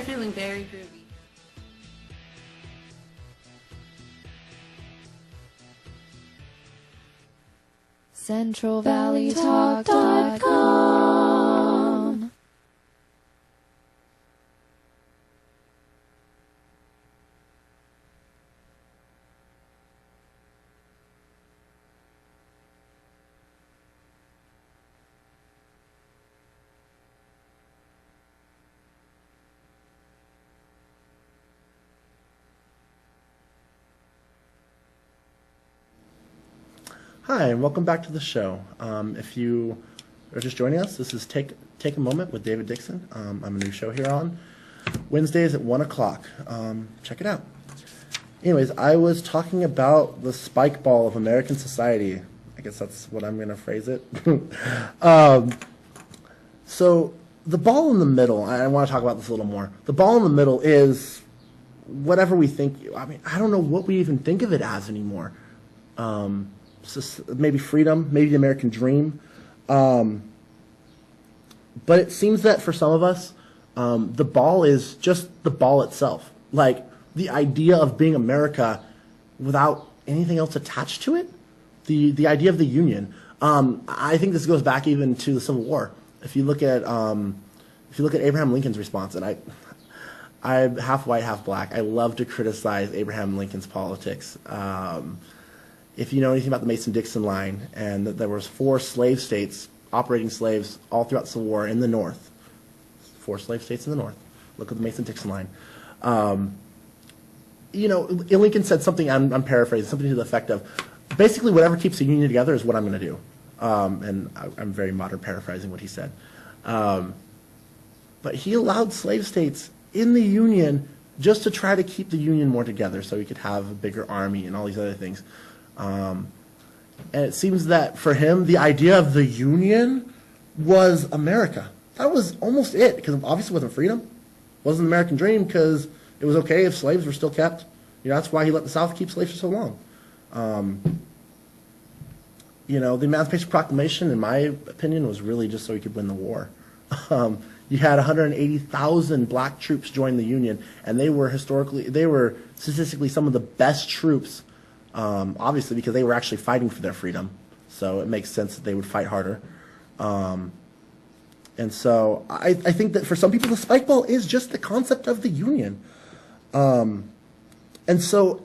feeling very groovy. CentralValleyTalk.com. Hi, and welcome back to the show. If you are just joining us, this is Take a Moment with David Dixon. I'm a new show here on Wednesdays at 1 o'clock. Check it out. Anyways, I was talking about the spike ball of American society. I guess that's what I'm going to phrase it. So the ball in the middle, I want to talk about this a little more. The ball in the middle is whatever we think. I mean, I don't know what we even think of it as anymore. Maybe freedom, maybe the American dream. But it seems that for some of us, the ball is just the ball itself. Like the idea of being America without anything else attached to it. The idea of the Union. I think this goes back even to the Civil War. If you look at Abraham Lincoln's response, and I'm half white, half black. I love to criticize Abraham Lincoln's politics. If you know anything about the Mason-Dixon line, and that there was 4 slave states operating slaves all throughout the Civil War in the North. 4 slave states in the North. Look at the Mason-Dixon line. Lincoln said something, I'm paraphrasing, something to the effect of, basically whatever keeps the Union together is what I'm going to do. And I'm very modern paraphrasing what he said. But he allowed slave states in the Union just to try to keep the Union more together so he could have a bigger army and all these other things. And it seems that for him, the idea of the Union was America. That was almost it, because obviously it wasn't freedom. It wasn't the American dream, because it was okay if slaves were still kept. That's why he let the South keep slaves for so long. The Emancipation Proclamation, in my opinion, was really just so he could win the war. You had 180,000 black troops join the Union, and they were statistically some of the best troops. Obviously, because they were actually fighting for their freedom, so it makes sense that they would fight harder. And so I think that for some people, the spike ball is just the concept of the Union. And so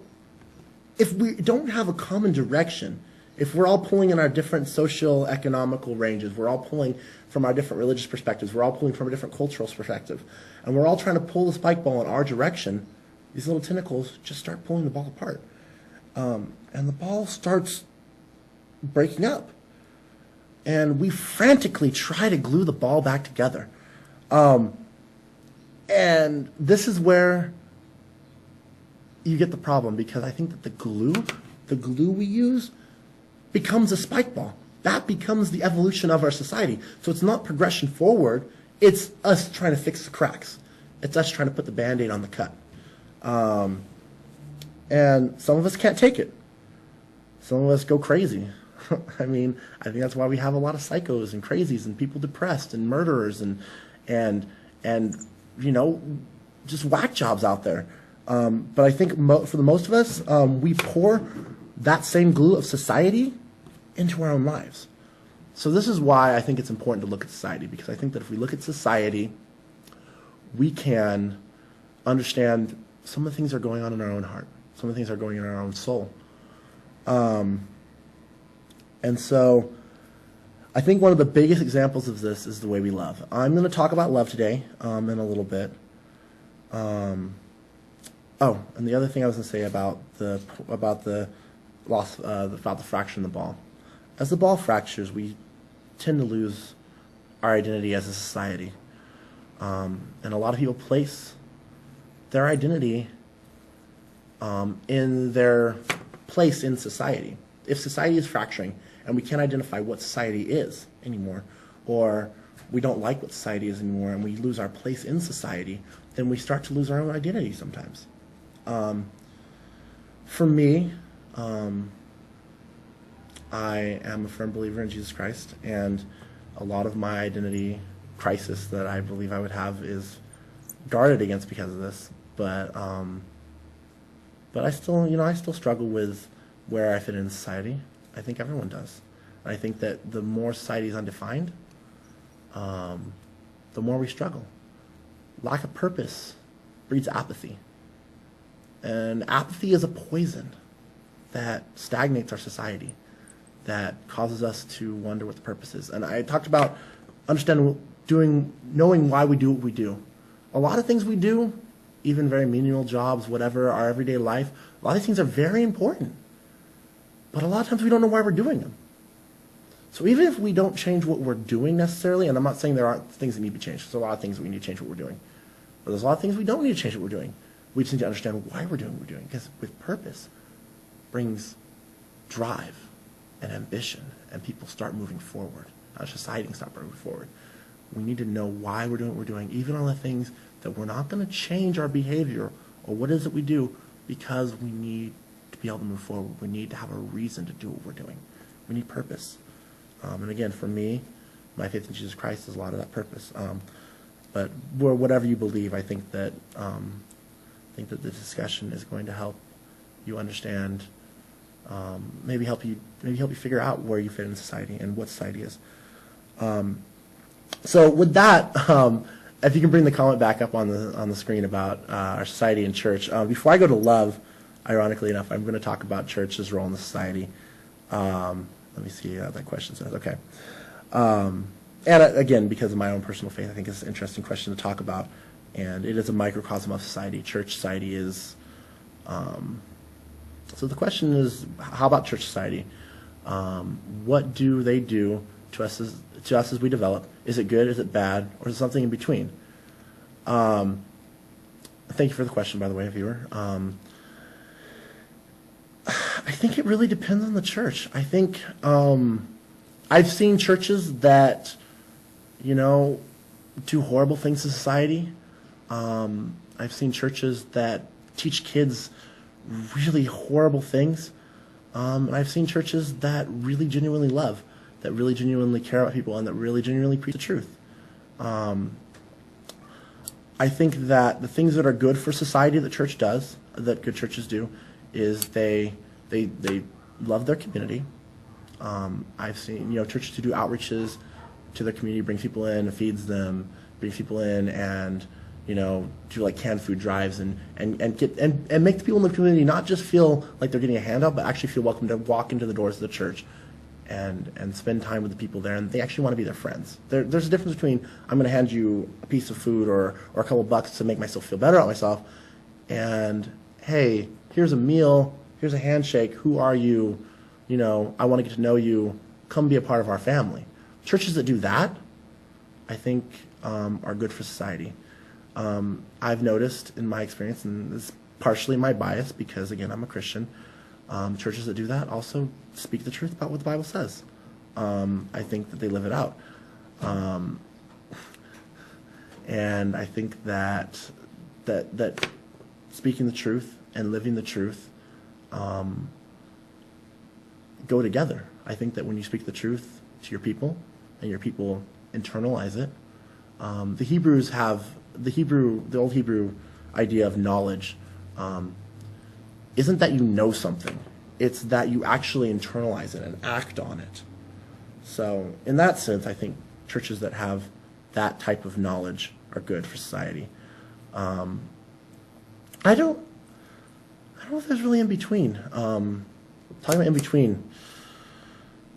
if we don't have a common direction, if we're all pulling in our different social economical ranges, we're all pulling from our different religious perspectives, we're all pulling from a different cultural perspective, and we're all trying to pull the spike ball in our direction, these little tentacles just start pulling the ball apart. And the ball starts breaking up. And we frantically try to glue the ball back together. And this is where you get the problem, because I think that the glue we use becomes a spike ball. That becomes the evolution of our society. So it's not progression forward. It's us trying to fix the cracks. It's us trying to put the Band-Aid on the cut. And some of us can't take it. Some of us go crazy. I think that's why we have a lot of psychos and crazies and people depressed and murderers and just whack jobs out there. But I think for the most of us, we pour that same glue of society into our own lives. So this is why I think it's important to look at society, because I think that if we look at society, we can understand some of the things that are going on in our own heart. Some of the things that are going on in our own soul. And so I think one of the biggest examples of this is the way we love. I'm going to talk about love today in a little bit. And the other thing I was going to say about the fracture in the ball. As the ball fractures, we tend to lose our identity as a society. And a lot of people place their identity in their place in society. If society is fracturing and we can't identify what society is anymore, or we don't like what society is anymore and we lose our place in society, then we start to lose our own identity sometimes. For me, I am a firm believer in Jesus Christ, and a lot of my identity crisis that I believe I would have is guarded against because of this, but I still, I still struggle with where I fit in society. I think everyone does. I think that the more society is undefined, the more we struggle. Lack of purpose breeds apathy. And apathy is a poison that stagnates our society, that causes us to wonder what the purpose is. And I talked about knowing why we do what we do. A lot of things we do, even very menial jobs, whatever, our everyday life, a lot of these things are very important. But a lot of times we don't know why we're doing them. So even if we don't change what we're doing necessarily, and I'm not saying there aren't things that need to be changed. There's a lot of things that we need to change what we're doing. But there's a lot of things we don't need to change what we're doing. We just need to understand why we're doing what we're doing. Because with purpose brings drive and ambition, and people start moving forward. Our society can start moving forward. We need to know why we're doing what we're doing, even on the things that we're not going to change our behavior or what is it we do, because we need to be able to move forward. We need to have a reason to do what we're doing. We need purpose. And again, for me, my faith in Jesus Christ is a lot of that purpose. But whatever you believe, I think that the discussion is going to help you understand, maybe help you figure out where you fit in society and what society is. So with that, if you can bring the comment back up on the screen about our society and church. Before I go to love, ironically enough, I'm going to talk about church's role in the society. Let me see how that question says. Okay. And again, because of my own personal faith, I think it's an interesting question to talk about. And it is a microcosm of society. Church society is... so the question is, how about church society? What do they do to us as we develop? Is it good? Is it bad? Or is it something in between? Thank you for the question, by the way, viewer. I think it really depends on the church. I think I've seen churches that, do horrible things to society. I've seen churches that teach kids really horrible things. And I've seen churches that really genuinely love, that really genuinely care about people, and that really genuinely preach the truth. I think that the things that are good for society that church does, that good churches do, is they love their community. I've seen churches who do outreaches to their community, bring people in, feeds them, brings people in, and do like canned food drives and make the people in the community not just feel like they're getting a handout, but actually feel welcome to walk into the doors of the church and spend time with the people there, and they actually want to be their friends. There's a difference between I'm going to hand you a piece of food or a couple bucks to make myself feel better about myself, and hey, here's a meal, here's a handshake, who are you, I want to get to know you, come be a part of our family. Churches that do that, I think, are good for society. I've noticed in my experience, and this is partially my bias because, again, I'm a Christian, churches that do that also speak the truth about what the Bible says. I think that they live it out. And I think that speaking the truth and living the truth go together. I think that when you speak the truth to your people and your people internalize it, the old Hebrew idea of knowledge isn't that you know something. It's that you actually internalize it and act on it. So in that sense, I think churches that have that type of knowledge are good for society. I don't know if there's really in between. Talking about in between,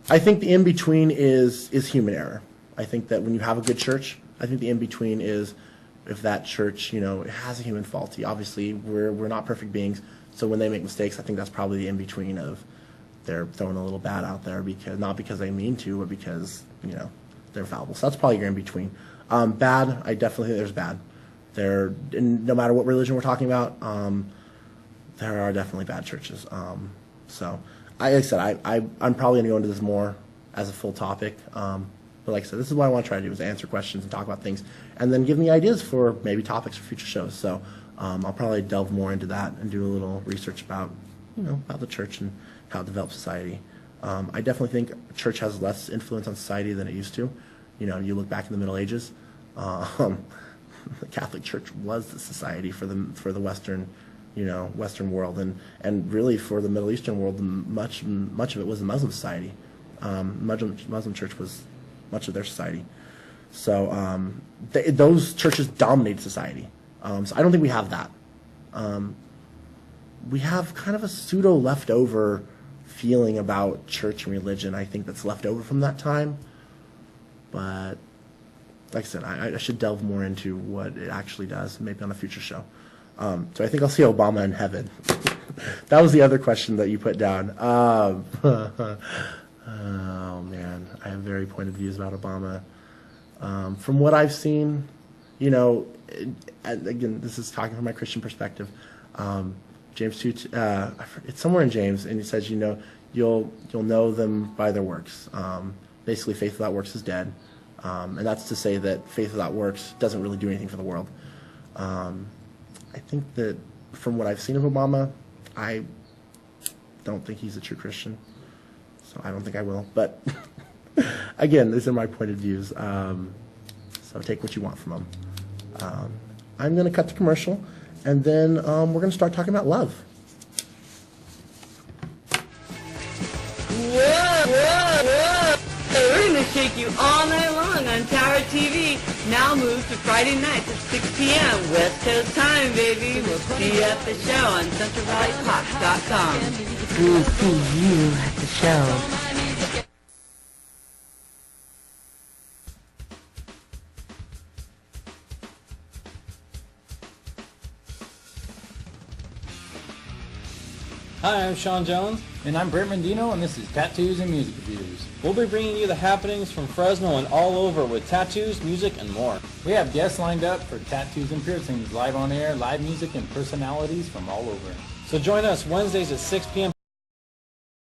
I think the in between is human error. I think that when you have a good church, I think the in between is if that church, has a human faulty. Obviously, we're not perfect beings, so when they make mistakes, I think that's probably the in between of they're throwing a little bad out there not because they mean to, but because they're fallible. So that's probably your in between. Bad, I definitely think there's bad. No matter what religion we're talking about, there are definitely bad churches. So, like I said, I'm probably going to go into this more as a full topic. But like I said, this is what I want to try to do, is answer questions and talk about things, and then give me ideas for maybe topics for future shows. So I'll probably delve more into that and do a little research about, about the church and how it develops society. I definitely think church has less influence on society than it used to. You look back in the Middle Ages, the Catholic Church was the society for the Western, Western world, and really for the Middle Eastern world, much of it was the Muslim society. Muslim church was much of their society. So those churches dominated society. So I don't think we have that. We have kind of a pseudo leftover feeling about church and religion, I think, that's left over from that time. But like I said, I should delve more into what it actually does, maybe on a future show. So I think I'll see Obama in heaven. That was the other question that you put down. Oh, man. I have very pointed views about Obama. From what I've seen, again, this is talking from my Christian perspective. James 2, it's somewhere in James, and he says, you'll know them by their works. Basically, faith without works is dead. And that's to say that faith without works doesn't really do anything for the world. I think that from what I've seen of Obama, I don't think he's a true Christian. So I don't think I will. But again, these are my pointed views. So take what you want from them. I'm going to cut the commercial, and then we're going to start talking about love. We're going to shake you all night long on Tower TV. Now move to Friday nights at 6 p.m. West Coast time, baby. We'll see you at the show on CentralValleyPop.com. We'll see you at the show. Hi, I'm Sean Jones. And I'm Brent Mendino, and this is Tattoos and Music Reviews. We'll be bringing you the happenings from Fresno and all over with tattoos, music, and more. We have guests lined up for Tattoos and Piercings, live on air, live music, and personalities from all over. So join us Wednesdays at 6 p.m.